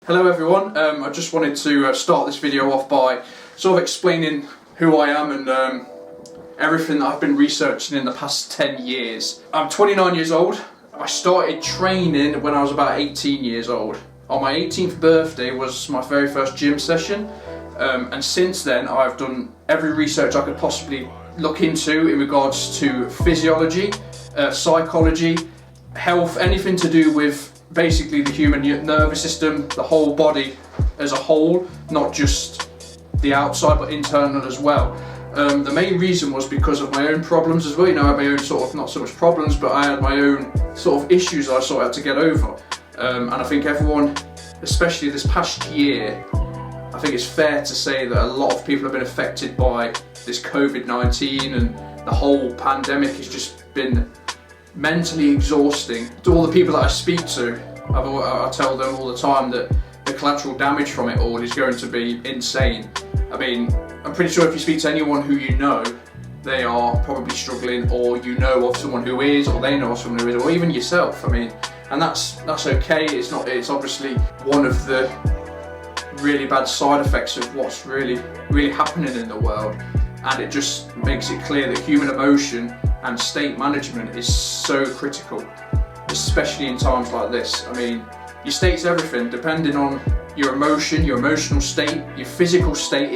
Hello everyone, I just wanted to start this video off by sort of explaining who I am and everything that I've been researching in the past 10 years. I'm 29 years old. I started training when I was about 18 years old. On my 18th birthday was my very first gym session, and since then I've done every research I could possibly look into in regards to physiology, psychology, health, anything to do with basically the human nervous system, the whole body as a whole, not just the outside but internal as well. The main reason was because of my own problems as well. You know, I had my own sort of, not so much problems, but I had my own sort of issues I sort of had to get over. And I think everyone, especially this past year, I think it's fair to say that a lot of people have been affected by this COVID-19, and the whole pandemic has just been mentally exhausting. To all the people that I speak to, I tell them all the time that the collateral damage from it all is going to be insane. I mean, I'm pretty sure if you speak to anyone who you know, they are probably struggling, or you know of someone who is, or they know of someone who is, or even yourself. I mean, and that's okay. It's obviously one of the really bad side effects of what's really happening in the world, and it just makes it clear that human emotion and state management is so critical, especially in times like this. I mean, your state's everything. Depending on your emotion, your emotional state, your physical state,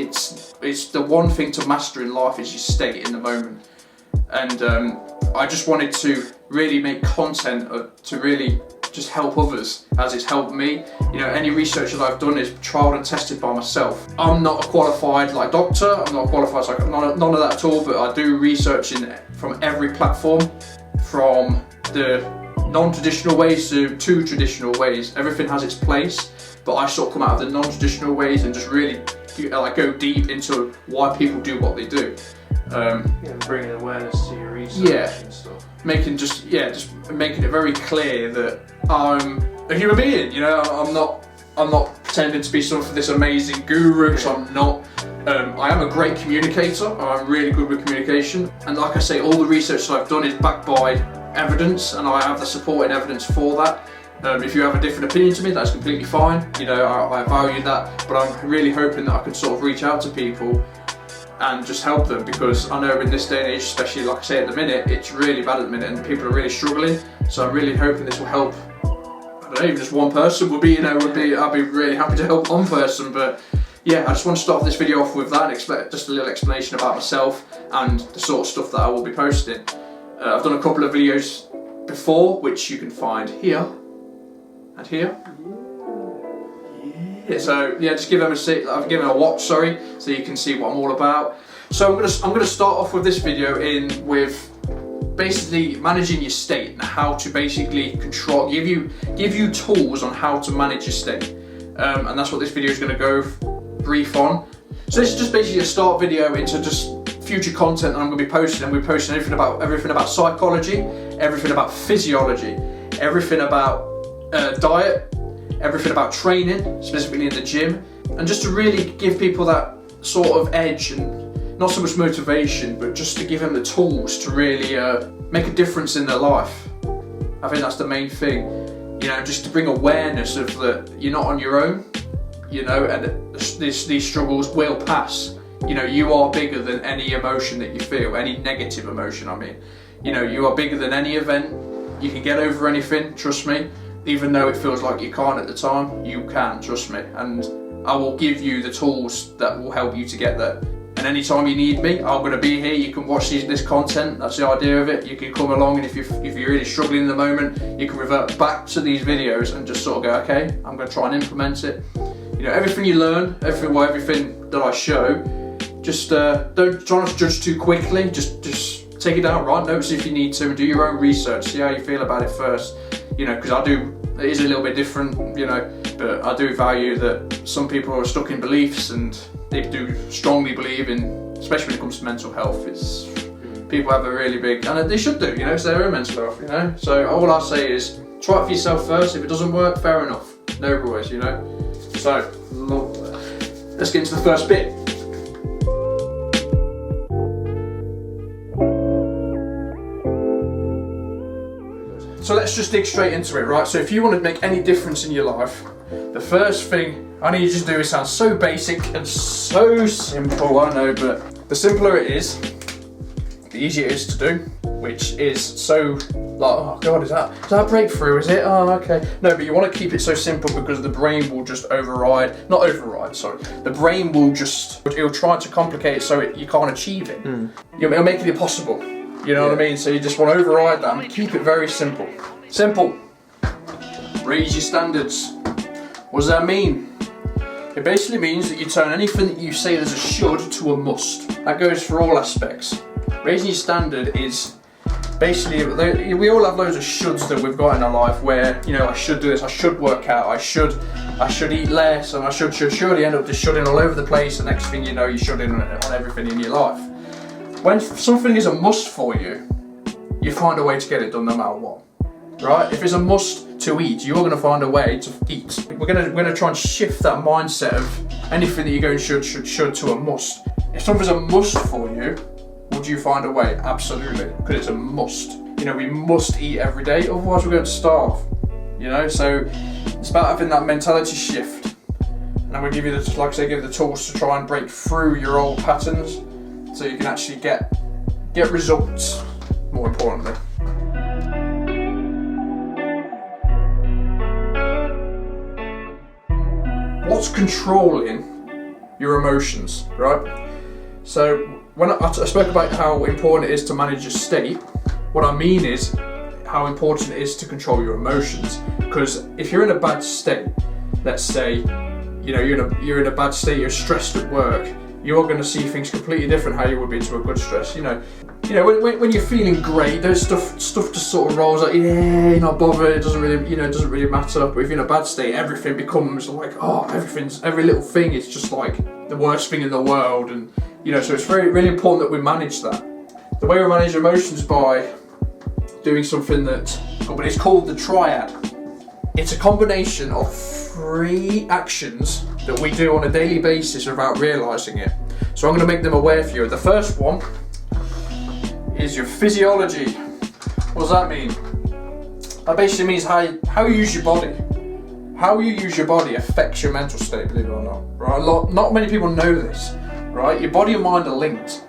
it's the one thing to master in life is your state in the moment. And I just wanted to really make content to really just help others as it's helped me. You know, any research that I've done is tried and tested by myself. I'm not a qualified doctor, I'm not a qualified psychologist, none of that at all, but I do research from every platform, from the non-traditional ways to traditional ways. Everything has its place, but I sort of come out of the non-traditional ways and just really go deep into why people do what they do. Bringing awareness to your research and stuff. Making it very clear that I'm a human being. You know, I'm not pretending to be some of this amazing guru, because I'm not. I am a great communicator. I'm really good with communication, and like I say, all the research that I've done is backed by evidence, and I have the supporting evidence for that. If you have a different opinion to me, that's completely fine. You know, I value that, but I'm really hoping that I can sort of reach out to people and just help them, because I know in this day and age, especially like I say at the minute, it's really bad at the minute and people are really struggling. So I'm really hoping this will help. I don't know, even just one person would be, I'd be really happy to help one person. But yeah, I just want to start this video off with that, just a little explanation about myself and the sort of stuff that I will be posting. I've done a couple of videos before, which you can find here and here. So yeah, just give them I've given a watch, so you can see what I'm all about. So I'm gonna start off with this video with basically managing your state and how to basically control, give you tools on how to manage your state, and that's what this video is gonna go brief on. So this is just basically a start video into just future content that I'm gonna be posting, and we're posting everything about psychology, everything about physiology, everything about diet, everything about training, specifically in the gym, and just to really give people that sort of edge, and not so much motivation, but just to give them the tools to really make a difference in their life. I think that's the main thing, you know, just to bring awareness of that you're not on your own, you know, and these struggles will pass. You know, you are bigger than any emotion that you feel, any negative emotion, I mean. You know, you are bigger than any event. You can get over anything, trust me. Even though it feels like you can't at the time, you can, trust me. And I will give you the tools that will help you to get there. And anytime you need me, I'm going to be here. You can watch this content, that's the idea of it. You can come along, and if you're really struggling in the moment, you can revert back to these videos and just sort of go, okay, I'm going to try and implement it. You know, everything you learn, everything that I show, just don't try not to judge too quickly. Just take it down, write notes if you need to, and do your own research. See how you feel about it first. You know, because it is a little bit different, you know, but I do value that some people are stuck in beliefs, and they do strongly believe in, especially when it comes to mental health, people have a really big, and they should do, you know, it's their own mental health, you know. So all I say is, try it for yourself first. If it doesn't work, fair enough. No worries, you know. So, let's get into the first bit. So let's just dig straight into it, right? So if you want to make any difference in your life, the The first thing I need you to do, it sounds so basic and so simple, I know, but the simpler it is, the easier it is to do, which is so like, oh God, is that a breakthrough, is it? Oh, okay. No, but you want to keep it so simple because the brain will just the brain will just, it'll try to complicate it so you can't achieve it. It'll make it impossible, you know what I mean? So you just want to override that and keep it very simple. Simple. Raise your standards. What does that mean? It basically means that you turn anything that you say as a should to a must. That goes for all aspects. Raising your standard is basically, we all have loads of shoulds that we've got in our life where, you know, I should do this, I should work out, I should eat less, and I should, you end up just shoulding all over the place, and next thing you know, you're shoulding on everything in your life. When something is a must for you, you find a way to get it done no matter what, right? If it's a must to eat, you're going to find a way to eat. We're going to try and shift that mindset of anything that you're going should to a must. If something's a must for you, would you find a way? Absolutely, because it's a must. You know, we must eat every day, otherwise we're going to starve. You know, so it's about having that mentality shift. And I'm going to give you the, like I say, give you the tools to try and break through your old patterns, so you can actually get results. More importantly. What's controlling your emotions, right? So when I spoke about how important it is to manage your state, what I mean is how important it is to control your emotions. Because if you're in a bad state, let's say, you know, you're in a bad state, you're stressed at work, you're going to see things completely different how you would be into a good stress. You know, when you're feeling great, there's stuff just sort of rolls like, yeah, you're not bothered, it doesn't really matter. But if you're in a bad state, everything becomes like, oh, every little thing is just like the worst thing in the world. And you know, so it's really important that we manage that. The way we manage emotions by doing something but it's called the Triad. It's a combination of 3 actions that we do on a daily basis without realising it. So I'm going to make them aware for you. The first one is your physiology. What does that mean? That basically means how you use your body. How you use your body affects your mental state, believe it or not. Right? Not many people know this. Right? Your body and mind are linked.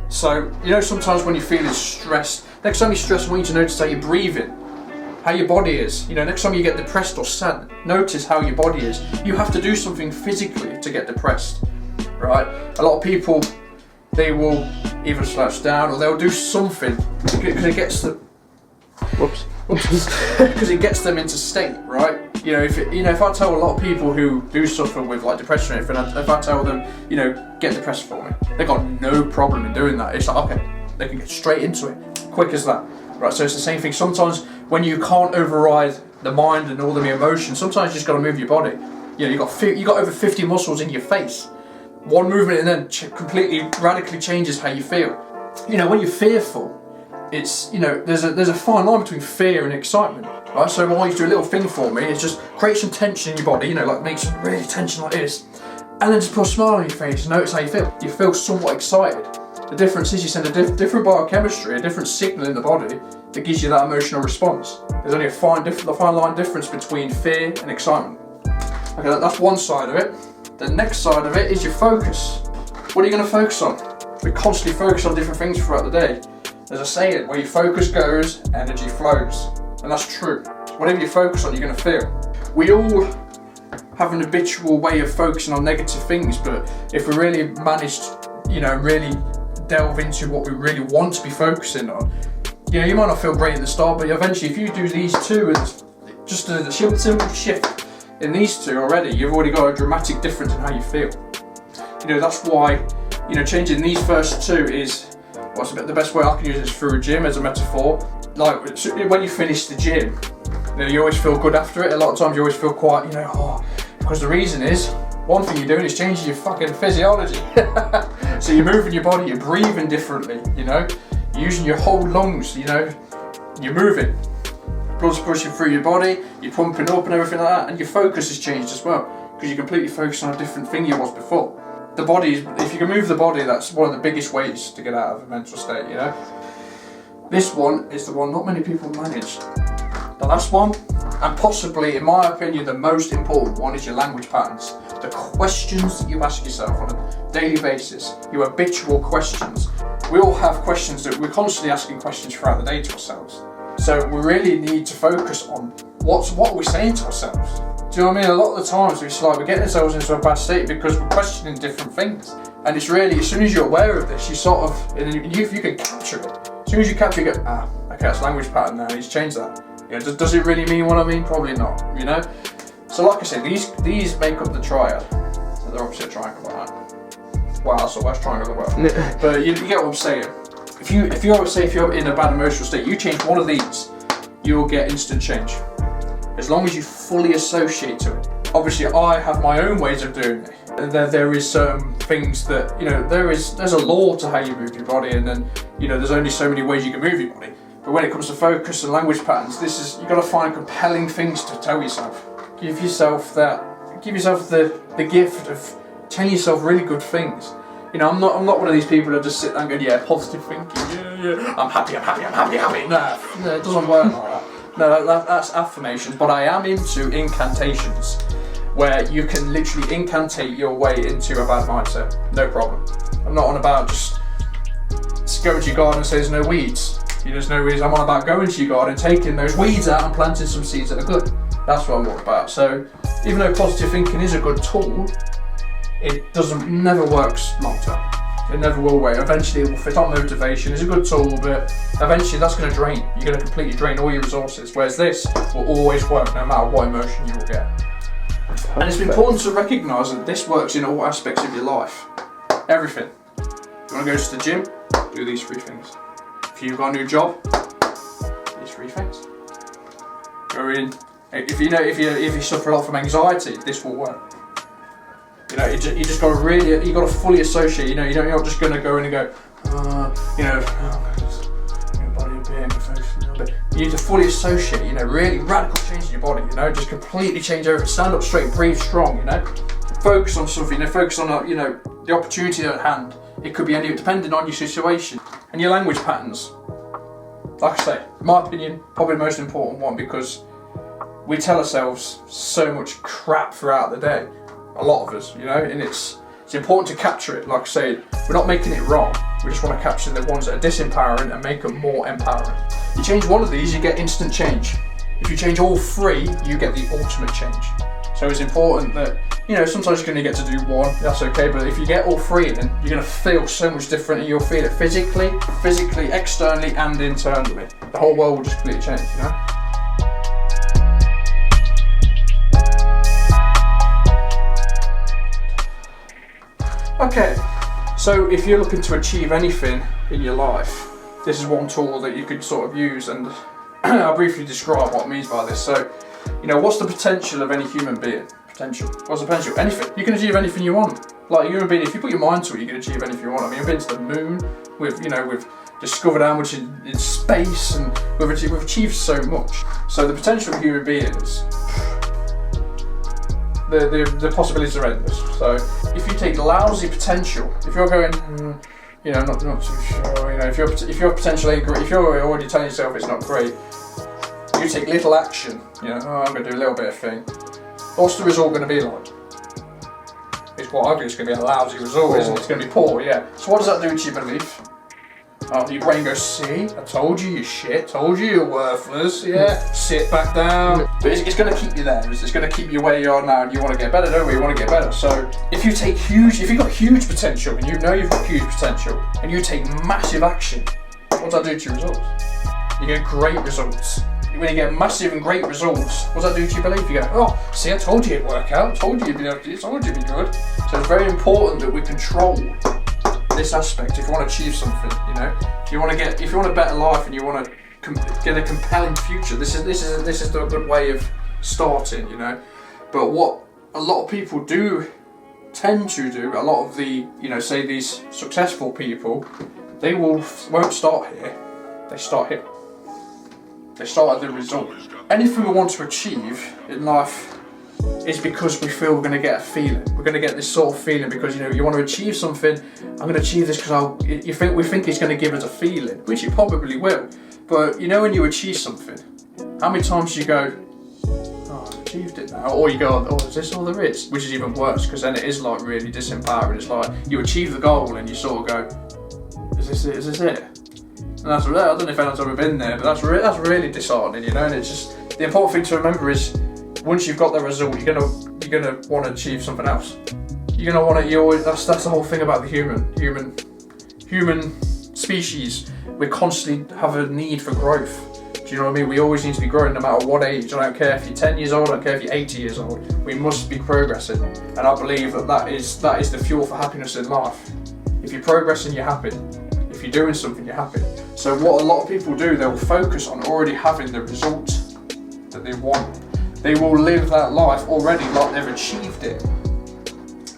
So, you know, sometimes when you're feeling stressed, next time you're stressed, I want you to notice how you're breathing, how your body is. You know, next time you get depressed or sad, notice how your body is. You have to do something physically to get depressed, right? A lot of people, they will either slouch down or they'll do something because it gets them. Because it gets them into state, right? You know, if I tell a lot of people who do suffer with like depression or anything, if I tell them, you know, get depressed for me, they've got no problem in doing that. It's like, okay, they can get straight into it, quick as that, right? So it's the same thing. Sometimes when you can't override the mind and all the emotions, sometimes you just got to move your body. You know, you got over 50 muscles in your face. One movement and then completely radically changes how you feel. You know, when you're fearful, it's, you know, there's a fine line between fear and excitement, right? So I want you to do a little thing for me, is just create some tension in your body, you know, like make some really tension like this, and then just put a smile on your face and notice how you feel. You feel somewhat excited. The difference is you send a different biochemistry, a different signal in the body that gives you that emotional response. There's only a fine line difference between fear and excitement. Okay, that's one side of it. The next side of it is your focus. What are you going to focus on? We constantly focus on different things throughout the day. There's a saying, where your focus goes, energy flows. And that's true. Whatever you focus on, you're going to feel. We all have an habitual way of focusing on negative things, but if we really managed, you know, really delve into what we really want to be focusing on, you know, you might not feel great at the start, but eventually if you do these two and just a simple shift in these two already, you've already got a dramatic difference in how you feel. You know, that's why, you know, changing these first two is, the best way I can use it is through a gym as a metaphor. Like when you finish the gym, you know, you always feel good after it. A lot of times you always feel quite, you know, because the reason is, one thing you're doing is changing your fucking physiology. So you're moving your body, you're breathing differently, you know, you're using your whole lungs, you know, you're moving. Blood's pushing through your body, you're pumping up and everything like that, and your focus has changed as well, because you're completely focused on a different thing you was before. The body, if you can move the body, that's one of the biggest ways to get out of a mental state, you know. This one is the one not many people manage. The last one, And possibly, in my opinion, the most important one is your language patterns. The questions that you ask yourself on a daily basis, your habitual questions. We all have questions that we're constantly asking questions throughout the day to ourselves. So we really need to focus on what we're saying to ourselves. Do you know what I mean? A lot of the times we're getting ourselves into a bad state because we're questioning different things. And it's really, as soon as you're aware of this, you sort of, if you can capture it. As soon as you capture it, you go, okay, that's language pattern now, I need to change that. You know, does it really mean what I mean? Probably not, you know? So like I said, these make up the triad. So they're obviously a triangle like that. Wow, that's the worst triangle in the world. But you get what I'm saying. If you're in a bad emotional state, you change one of these, you'll get instant change. As long as you fully associate to it. Obviously, I have my own ways of doing it. There is certain things that, you know, there's a law to how you move your body, and then, you know, there's only so many ways you can move your body. But when it comes to focus and language patterns, you've got to find compelling things to tell yourself. Give yourself the gift of telling yourself really good things. You know, I'm not one of these people that just sit there and go, yeah, positive thinking, yeah, I'm happy. No, it doesn't work like that. No, that's affirmations, but I am into incantations, where you can literally incantate your way into a bad mindset, no problem. I'm not on about just go into your garden and say there's no weeds. You know, there's no weeds. I'm on about going to your garden, taking those weeds out and planting some seeds that are good. That's what I'm all about. So even though positive thinking is a good tool, it never works long term. It never will work. Eventually it will fit on motivation. It's a good tool, but eventually that's going to drain. You're going to completely drain all your resources. Whereas this will always work no matter what emotion you will get. Perfect. And it's important to recognise that this works in all aspects of your life. Everything. You want to go to the gym? Do these 3 things. If you've got a new job, these 3 things. Go in. If you suffer a lot from anxiety, this will work. You know, you just got to fully associate. You know, you're not just going to go in and go, body a bit, focus a little bit. You need to fully associate. You know, really radical change in your body. You know, just completely change everything. Stand up straight, breathe strong. You know, focus on something. You know, focus on the opportunity at hand. It could be any, depending on your situation and your language patterns. Like I say, in my opinion, probably the most important one, because we tell ourselves so much crap throughout the day. A lot of us, you know, and it's important to capture it. Like I say, we're not making it wrong. We just want to capture the ones that are disempowering and make them more empowering. You change one of these, you get instant change. If you change all 3, you get the ultimate change. So it's important that, you know, sometimes you're going to get to do 1, that's okay, but if you get all 3 in, you're going to feel so much different, and you'll feel it physically, externally, and internally. The whole world will just completely change, you know? Okay, so if you're looking to achieve anything in your life, this is one tool that you could sort of use, and I'll briefly describe what it means by this. So, you know, what's the potential of any human being? Potential. What's the potential? Anything. You can achieve anything you want. Like a human being, if you put your mind to it, you can achieve anything you want. I mean, we've been to the moon, we've discovered how much in space, and we've achieved so much. So the potential of human beings, the possibilities are endless. So if you take lousy potential, if you're going, not too sure, you know, if your potential ain't great, if you're already telling yourself it's not great, you take little action, you know, I'm going to do a little bit of thing. What's the result going to be like? It's quite ugly, it's going to be a lousy result, isn't it? It's going to be poor, yeah. So what does that do to your belief? Oh, your brain goes, see, I told you you're shit, told you you're worthless, yeah, sit back down. But it's going to keep you there, it's going to keep you where you are now, and you want to get better, don't we? You want to get better. So if you've got huge potential, and you know you've got huge potential, and you take massive action, what does that do to your results? You get great results. When you get massive and great results, what does that do to your belief? You go, oh, see, I told you it'd work out, I told you you'd be able to do this, I told you you'd be good. So it's very important that we control this aspect if you want to achieve something, you know. If you want a better life and you want to get a compelling future, this is the good way of starting, you know. But what a lot of people tend to do, a lot of the, you know, say these successful people, they won't start here, they start here. They start at the result. Anything we want to achieve in life is because we feel we're going to get a feeling. We're going to get this sort of feeling because, you know, you want to achieve something. I'm going to achieve this because we think it's going to give us a feeling, which it probably will. But you know, when you achieve something, how many times do you go, achieved it now. Or you go, oh, is this all there is? Which is even worse, because then it is like really disempowering. It's like you achieve the goal and you sort of go, is this it? And that's, I don't know if anyone's ever been there, but that's really disheartening, you know. And it's just, the important thing to remember is, once you've got the result, you're gonna want to achieve something else. You're gonna want to. That's the whole thing about the human species. We constantly have a need for growth. Do you know what I mean? We always need to be growing, no matter what age. I don't care if you're 10 years old. I don't care if you're 80 years old. We must be progressing, and I believe that is the fuel for happiness in life. If you're progressing, you're happy. If you're doing something, you're happy. So what a lot of people do, they'll focus on already having the result that they want. They will live that life already like they've achieved it.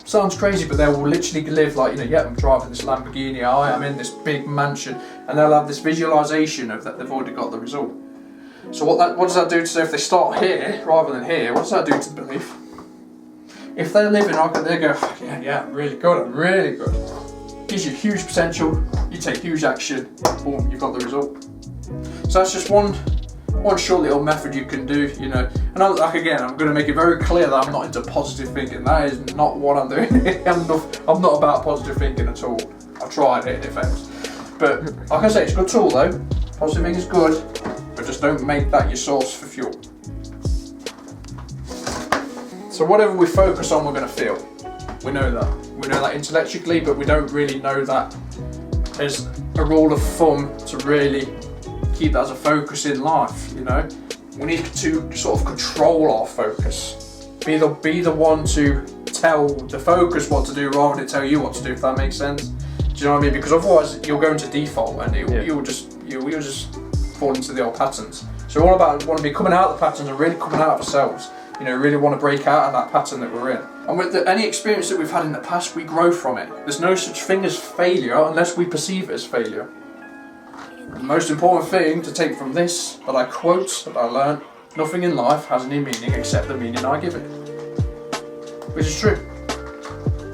Sounds crazy, but they will literally live like, yeah, I'm driving this Lamborghini, I'm in this big mansion, and they'll have this visualization of that they've already got the result. So what does that do to say if they start here rather than here? What does that do to the belief? If they're living like they go, yeah, I'm really good. Gives you huge potential, you take huge action, boom, you've got the result. So that's just one short little method you can do, you know. And I'm going to make it very clear that I'm not into positive thinking. That is not what I'm doing. I'm not about positive thinking at all. I've tried it, it fails. But like I say, it's a good tool though. Positive thinking is good, but just don't make that your source for fuel. So whatever we focus on, we're going to feel. We know that. We know that intellectually, but we don't really know that as a rule of thumb to really keep that as a focus in life, you know. We need to sort of control our focus. Be the one to tell the focus what to do rather than tell you what to do, if that makes sense. Do you know what I mean? Because otherwise you'll go into default and you'll just fall into the old patterns. So we're all about want to be coming out of the patterns and really coming out of ourselves. You know, really want to break out of that pattern that we're in. And with any experience that we've had in the past, we grow from it. There's no such thing as failure unless we perceive it as failure. The most important thing to take from this, that I quote, that I learned, nothing in life has any meaning except the meaning I give it. Which is true.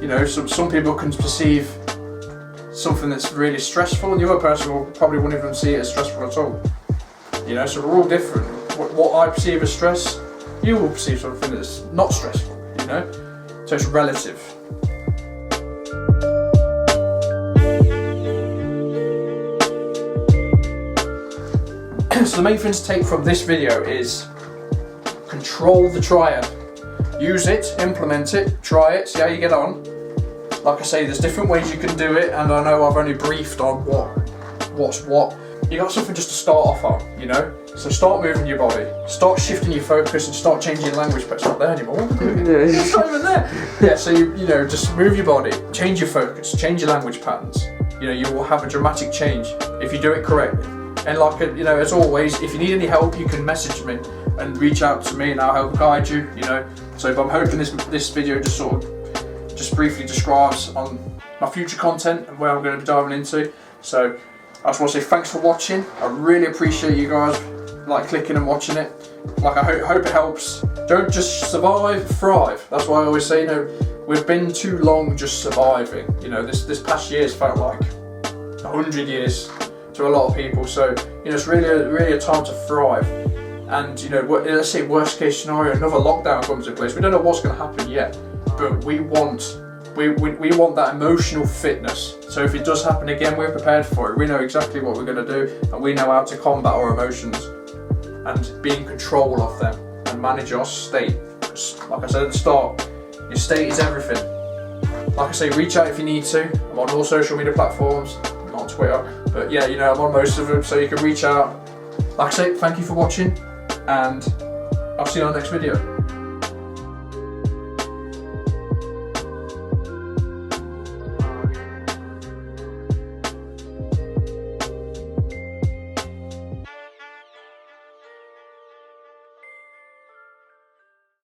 You know, some people can perceive something that's really stressful, and the other person wouldn't even see it as stressful at all. You know, so we're all different. What I perceive as stress, you will perceive something that's not stressful, you know? So it's relative. So the main thing to take from this video is control the triad. Use it, implement it, try it, see how you get on. Like I say, there's different ways you can do it, and I know I've only briefed on what's what. You got something just to start off on, you know? So start moving your body, start shifting your focus, and start changing your language, but it's not there anymore. It's not even there. Yeah, so you know, just move your body, change your focus, change your language patterns. You know, you will have a dramatic change if you do it correctly. And like, you know, as always, if you need any help, you can message me and reach out to me, and I'll help guide you, you know. So if I'm hoping this video just briefly describes on my future content and where I'm going to be diving into. So I just want to say thanks for watching. I really appreciate you guys like clicking and watching it. Like, I hope it helps. Don't just survive, thrive. That's why I always say, you know, we've been too long just surviving. You know, this past year's felt like 100 years to a lot of people. So, you know, it's really a time to thrive. And, you know, let's say worst case scenario, another lockdown comes in place. We don't know what's going to happen yet, but we want that emotional fitness. So if it does happen again, we're prepared for it. We know exactly what we're going to do, and we know how to combat our emotions and be in control of them and manage our state. Like I said at the start, your state is everything. Like I say, reach out if you need to. I'm on all social media platforms, not on Twitter, but yeah, you know, I'm on most of them, so you can reach out. Like I say, thank you for watching, and I'll see you on the next video.